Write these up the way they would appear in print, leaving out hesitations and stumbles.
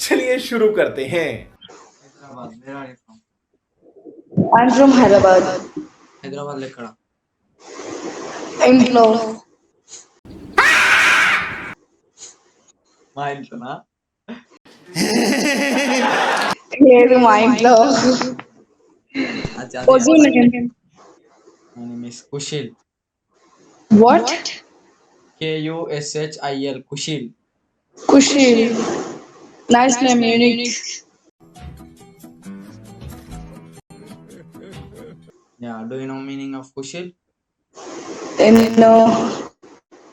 चलिए शुरू करते हैं। Hyderabad. Where are you from? I'm from Hyderabad. Hyderabad ఎక్కడ? ఇంట్లో మా ఇంట్లోనా? లేదు మా ఇంట్లో. అది What's your name? My name is Kushil. What? Kushil. Kushil. Kushil. Nice name, unique. Yeah, do you know meaning of Kushil? No.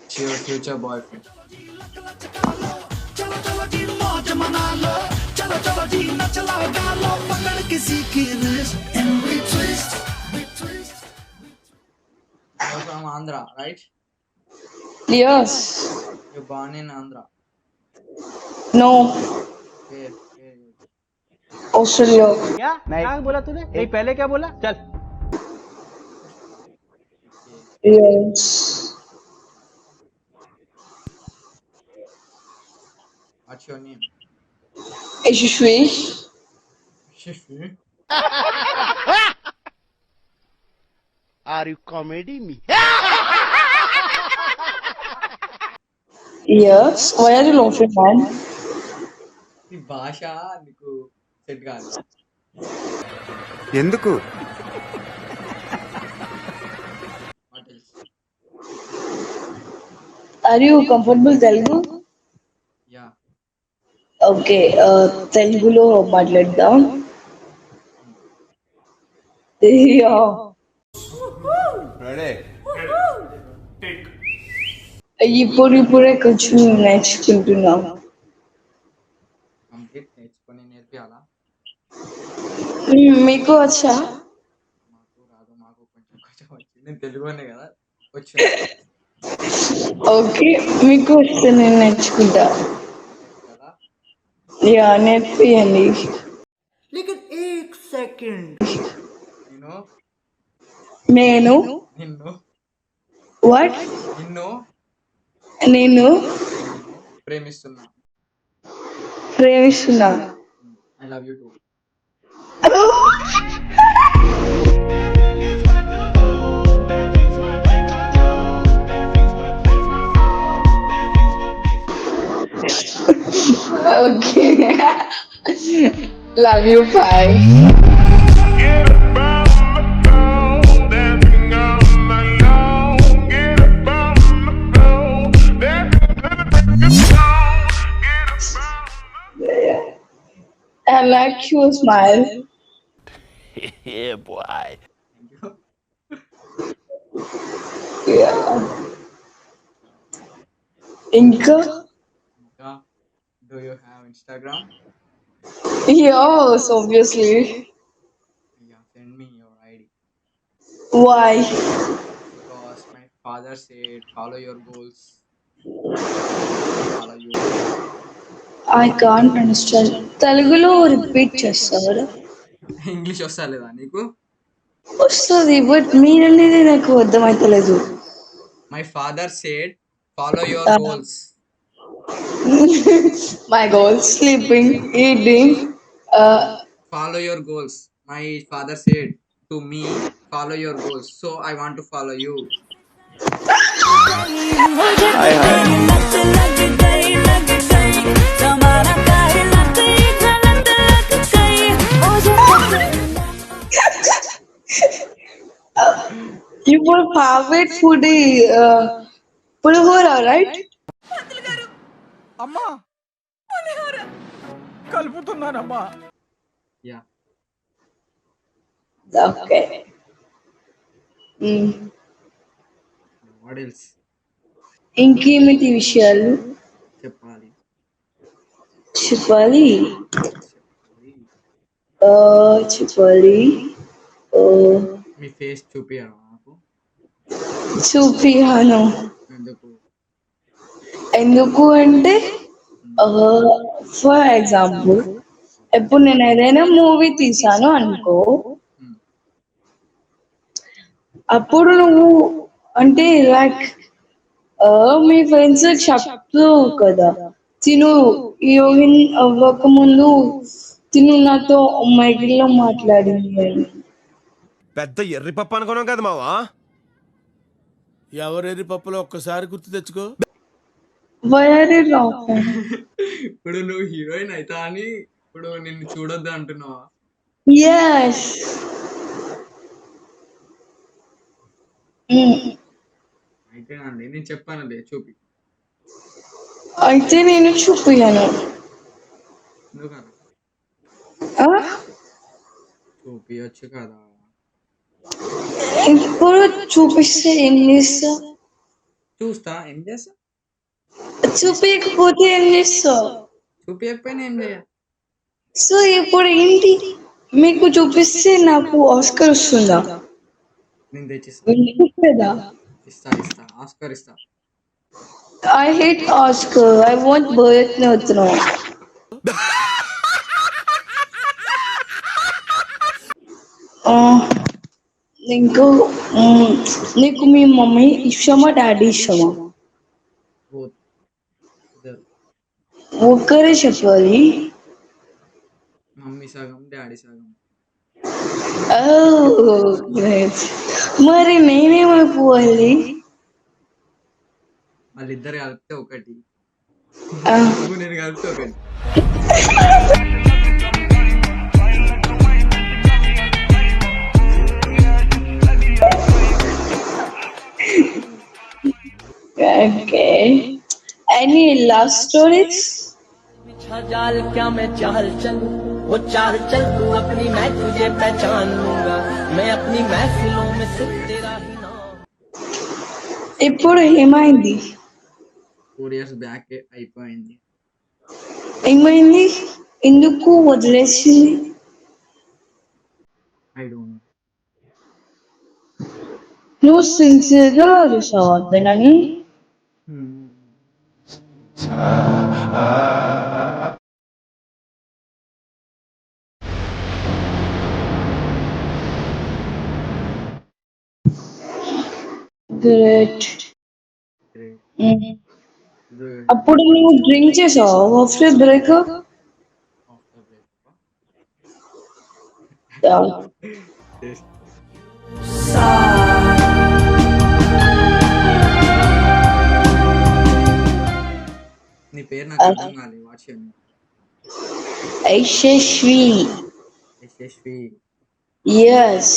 It's your future boyfriend. You're from Andhra, right? Yes. You're born in Andhra. No. Where? Australia. क्या क्या बोला तूने नहीं पहले क्या बोला चल Okay. Yes. What's your name? Yashashvi. Shifu. Are you comedy me Yes. Why are you laughing, man? ఈ భాష నీకు సెట్ కాదు. ఎందుకు What else? Are you comfortable Telugu? Yeah. Okay. Telugulo మాట్లాడదాం. Yeah. ఇప్పుడే కొంచెం నేర్చుకుంటున్నాం. కంప్లీట్ నేర్చుకొని నేర్పియాలా? మీకు వచ్చా? మాకు రాదు, మాకు కొంచెం కొంచెం వచ్చింది. నేను తెలుగునే కదా వచ్చు ఓకే, మీకు వస్తే నేను నేర్చుకుంటా. కదా. యా, నేర్పియండి. నేను నేను నిన్ను వాట్ నిన్ను నేను ప్రేమిస్తున్నా. ప్రేమిస్తున్నా. I love you too. Okay, love you, bye. I like your smile. yeah boy Yeah. ఇంకా ఇంకా do you have Instagram? yes, obviously. Yeah, send me your ID. Why? Because my father said follow your goals. Follow you. I can't understand. తెలుగులో repeat చేస్తారా? English వస్తా లేదా నీకు? వస్తుంది, but మీరనేది నాకు అర్థమైతలేదు. My father said follow your goals. My goals: sleeping, eating. Follow your goals. My father said to me, follow your goals. So I want to follow you. You were favorite foodie, pulihora, right? అమ్మా కలుపుతున్నానమ్మా Yeah. Okay. What else? ఇంకేమిటి విషయాలు చెప్పాలి. చెప్పాలి? చెప్పాలి. మీ face చూపియరా నాకు? చూపియాను. ఎందుకు? ఎందుకు అంటే, ఫర్ ఎగ్జాంపుల్, ఇప్పుడు నేను ఏదైనా మూవీ తీసాను అనుకో, అప్పుడు నువ్వు అంటే లైక్ మీ ఫ్రెండ్స్ చెప్తూ కదా, తిను హీరోయిన్ అవ్వకముందు తిను నాతో మైకిల్లో మాట్లాడింది అని. పెద్ద ఎర్రి పప్పు అనుకున్నాం కదా మావా. ఎవరెరి పప్పులో ఒక్కసారి గుర్తు తెచ్చుకో. Why are you laughing? ఇప్పుడు నువ్వు హీరోయిన్ అవుతా అని ఇప్పుడు నిన్ను చూడొద్దు అంటున్నావా? Yes. అయితే అండి నేను చెప్పానండి చూపి. అయితే నేను చూపియను. ఎందుకన్నా చూపియొచ్చు కదా. ఇప్పుడు చూపిస్తే ఏం చేస్తా? చూస్తా ఏం చేస్తా. చూపించకపోతే ఏం చేస్తా? చూపించకపోయినా ఏం చేయ. సో ఇప్పుడు ఏంటి? మీకు చూపిస్తే నాకు ఆస్కర్ వస్తుందా? నేను తెచ్చిస్తా. కదా ఇస్తా ఆస్కర్ ఇస్తా. I hate Oscar. I want Bharat Natno. నీకు నీకు మీ మమ్మీ ఇష్టమా డాడీ ఇష్టమా? Both. ఇద్దరు. ఒక్కరే చెప్పాలి. మమ్మీ సగం డాడీ సగం. Oh, great. మరి నేనేమైపోవాలి? వాళ్ళిద్దరు కలిపితే ఒకటి. Ah. నువ్వు నేను కలిపితే ఒకటి. Okay. Any love stories? जाल क्या मैं चाल चलूं वो चाल चल तू अपनी मैं तुझे पहचान लूंगा मैं अपनी महफिलों में सिर्फ तेरा ही नाम. ఇప్పుడు ఏమైంది? 4 years బ్యాక్ అయిపోయింది. ఏమైంది? ఎందుకు వదిలేసింది? I don't know. నువ్వు సిన్సియర్గా చూసావా అతనని? గ్రేట్. అప్పుడు నువ్వు డ్రింక్ చేసావా ఆఫ్టర్ బ్రేకప్? నీ పేరు నాకు అర్థం కాలేదు. What's your name? Yashasvi. Yashasvi. Yes.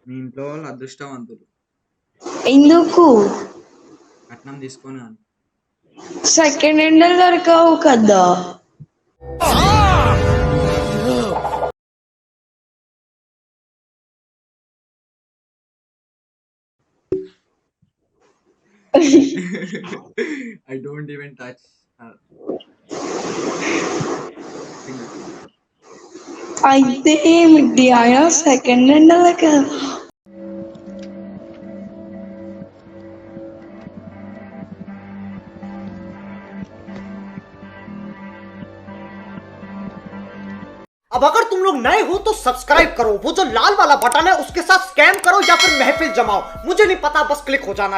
మీ ఇంట్లో వాళ్ళు అదృష్టవంతులు. ఎందుకు? కట్నం తీసుకొని అని. సెకండ్ హ్యాండ్ దొరకవు కదా. I don't even touch her. అయితే ఏమిటి ఆయన సెకండ్ హ్యాండ్ కదా. अब अगर तुम लोग नए हो तो सब्सक्राइब करो, वो जो लाल वाला बटन है उसके साथ स्कैम करो या फिर महफिल जमाओ, मुझे नहीं पता, बस क्लिक हो जाना।